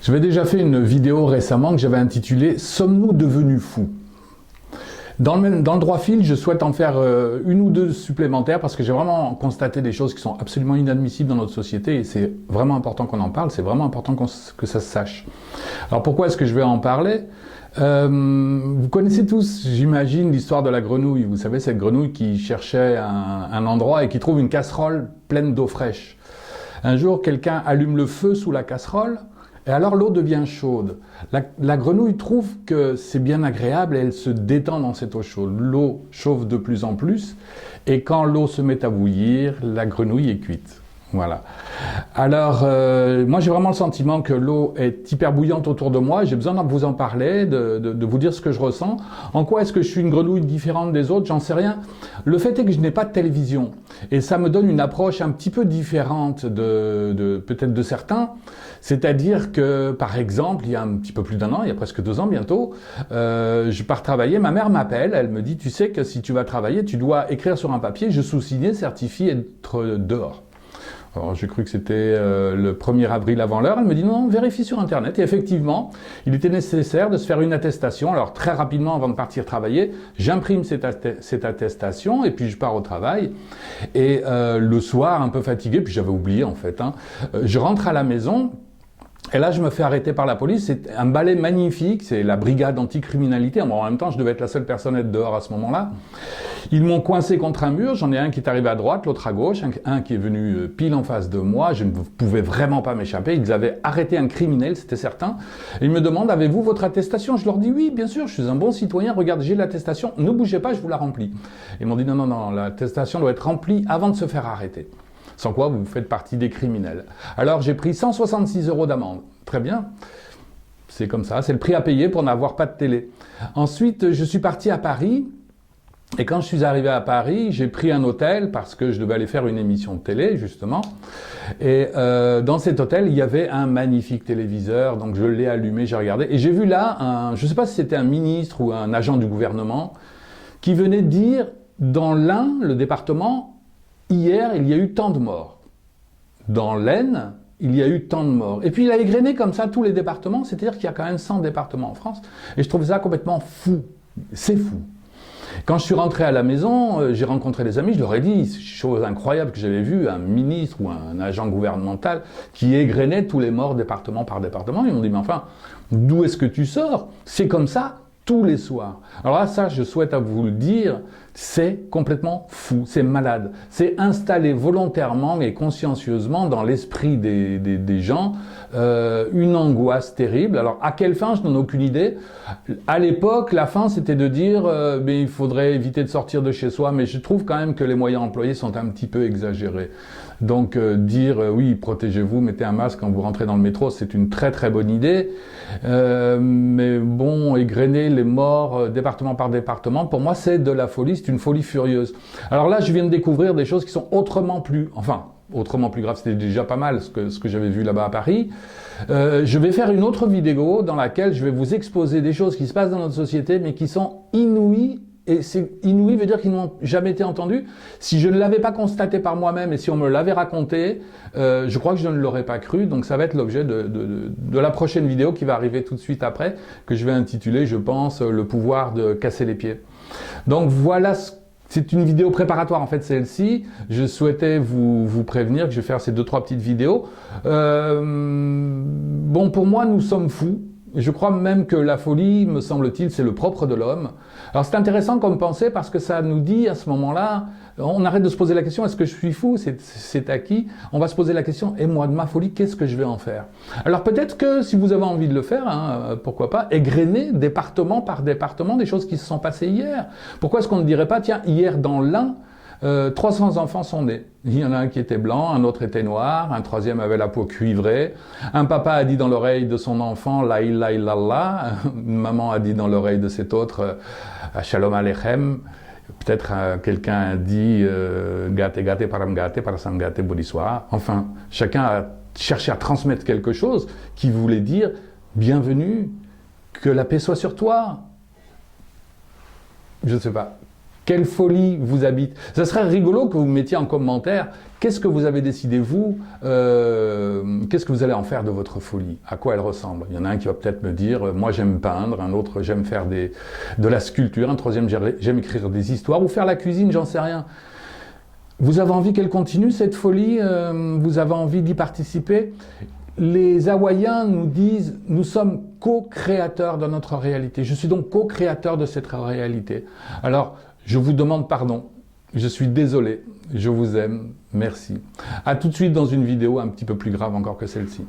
J'avais déjà fait une vidéo récemment que j'avais intitulée « Sommes-nous devenus fous ?» Dans le droit fil, je souhaite en faire une ou deux supplémentaires parce que j'ai vraiment constaté des choses qui sont absolument inadmissibles dans notre société et c'est vraiment important qu'on en parle, c'est vraiment important que ça se sache. Alors pourquoi est-ce que je vais en parler? Vous connaissez tous, j'imagine, l'histoire de la grenouille. Vous savez, cette grenouille qui cherchait un endroit et qui trouve une casserole pleine d'eau fraîche. Un jour, quelqu'un allume le feu sous la casserole et alors l'eau devient chaude. La grenouille trouve que c'est bien agréable et elle se détend dans cette eau chaude. L'eau chauffe de plus en plus et quand l'eau se met à bouillir, la grenouille est cuite. Voilà. Alors, moi j'ai vraiment le sentiment que l'eau est hyper bouillante autour de moi. J'ai besoin de vous en parler, de vous dire ce que je ressens. En quoi est-ce que je suis une grenouille différente des autres? J'en sais rien. Le fait est que je n'ai pas de télévision. Et ça me donne une approche un petit peu différente peut-être de certains. C'est-à-dire que, par exemple, il y a un petit peu plus d'un an, il y a presque 2 ans bientôt, je pars travailler, ma mère m'appelle, elle me dit « Tu sais que si tu vas travailler, tu dois écrire sur un papier, je sous-signé, certifie être dehors ». Alors j'ai cru que c'était le 1er avril avant l'heure, elle me dit non, vérifie sur internet. Et effectivement, il était nécessaire de se faire une attestation. Alors très rapidement avant de partir travailler, j'imprime cette attestation et puis je pars au travail. Et le soir, un peu fatigué, puis j'avais oublié en fait, je rentre à la maison. Et là, je me fais arrêter par la police. C'est un balai magnifique, c'est la brigade anticriminalité. En même temps, je devais être la seule personne à être dehors à ce moment-là. Ils m'ont coincé contre un mur. J'en ai un qui est arrivé à droite, l'autre à gauche, un qui est venu pile en face de moi. Je ne pouvais vraiment pas m'échapper. Ils avaient arrêté un criminel, c'était certain. Et ils me demandent, avez-vous votre attestation? Je leur dis, oui, bien sûr, je suis un bon citoyen. Regardez, j'ai l'attestation. Ne bougez pas, je vous la remplis. Ils m'ont dit, non, non, non, l'attestation doit être remplie avant de se faire arrêter. Sans quoi vous faites partie des criminels. Alors j'ai pris 166 € d'amende. Très bien. C'est comme ça, c'est le prix à payer pour n'avoir pas de télé. Ensuite, je suis parti à Paris. Et quand je suis arrivé à Paris, j'ai pris un hôtel parce que je devais aller faire une émission de télé, justement. Et dans cet hôtel, il y avait un magnifique téléviseur. Donc je l'ai allumé, j'ai regardé. Et j'ai vu là, je ne sais pas si c'était un ministre ou un agent du gouvernement, qui venait dire, dans l'Ain, le département, hier, il y a eu tant de morts. Dans l'Aisne, il y a eu tant de morts. Et puis il a égrené comme ça tous les départements, c'est-à-dire qu'il y a quand même 100 départements en France. Et je trouve ça complètement fou. C'est fou. Quand je suis rentré à la maison, j'ai rencontré des amis, je leur ai dit, chose incroyable que j'avais vu, un ministre ou un agent gouvernemental qui égrenait tous les morts département par département. Ils m'ont dit, mais enfin, d'où est-ce que tu sors? C'est comme ça tous les soirs. Alors là, ça, je souhaite à vous le dire, c'est complètement fou, c'est malade. C'est installé volontairement et consciencieusement dans l'esprit des gens une angoisse terrible. Alors, à quelle fin? Je n'en ai aucune idée. À l'époque, la fin, c'était de dire mais il faudrait éviter de sortir de chez soi, mais je trouve quand même que les moyens employés sont un petit peu exagérés. Donc, dire oui, protégez-vous, mettez un masque quand vous rentrez dans le métro, c'est une très très bonne idée. Mais bon, égrener les morts département par département, pour moi, c'est de la folie, c'est une folie furieuse. Alors là, je viens de découvrir des choses qui sont autrement plus graves, c'était déjà pas mal ce que j'avais vu là-bas à Paris. Je vais faire une autre vidéo dans laquelle je vais vous exposer des choses qui se passent dans notre société, mais qui sont inouïes. Et c'est inouï veut dire qu'ils n'ont jamais été entendus. Si je ne l'avais pas constaté par moi-même et si on me l'avait raconté, je crois que je ne l'aurais pas cru. Donc ça va être l'objet de la prochaine vidéo qui va arriver tout de suite après, que je vais intituler, je pense, le pouvoir de casser les pieds. Donc voilà, c'est une vidéo préparatoire en fait celle-ci. Je souhaitais vous prévenir que je vais faire ces 2-3 petites vidéos. Bon, pour moi, nous sommes fous. Je crois même que la folie, me semble-t-il, c'est le propre de l'homme. Alors c'est intéressant comme pensée parce que ça nous dit à ce moment-là, on arrête de se poser la question, est-ce que je suis fou? C'est à qui? On va se poser la question, et moi de ma folie, qu'est-ce que je vais en faire? Alors peut-être que si vous avez envie de le faire, pourquoi pas, égrener département par département des choses qui se sont passées hier. Pourquoi est-ce qu'on ne dirait pas, tiens, hier dans l'Ain, 300 enfants sont nés. Il y en a un qui était blanc, un autre était noir, un troisième avait la peau cuivrée. Un papa a dit dans l'oreille de son enfant la ilaha illallah. Une maman a dit dans l'oreille de cet autre shalom aleichem. Peut-être quelqu'un a dit gate gate param gate parasam gate bodhiswa. Enfin, chacun a cherché à transmettre quelque chose qui voulait dire bienvenue, que la paix soit sur toi. Je ne sais pas. Quelle folie vous habite? Ça serait rigolo que vous mettiez en commentaire qu'est-ce que vous avez décidé vous, qu'est-ce que vous allez en faire de votre folie, à quoi elle ressemble. Il y en a un qui va peut-être me dire moi j'aime peindre, un autre j'aime faire de la sculpture, un troisième j'aime écrire des histoires ou faire la cuisine, j'en sais rien. Vous avez envie qu'elle continue cette folie, vous avez envie d'y participer? Les Hawaïens nous disent « Nous sommes co-créateurs de notre réalité ». Je suis donc co-créateur de cette réalité. Alors, je vous demande pardon. Je suis désolé. Je vous aime. Merci. À tout de suite dans une vidéo un petit peu plus grave encore que celle-ci.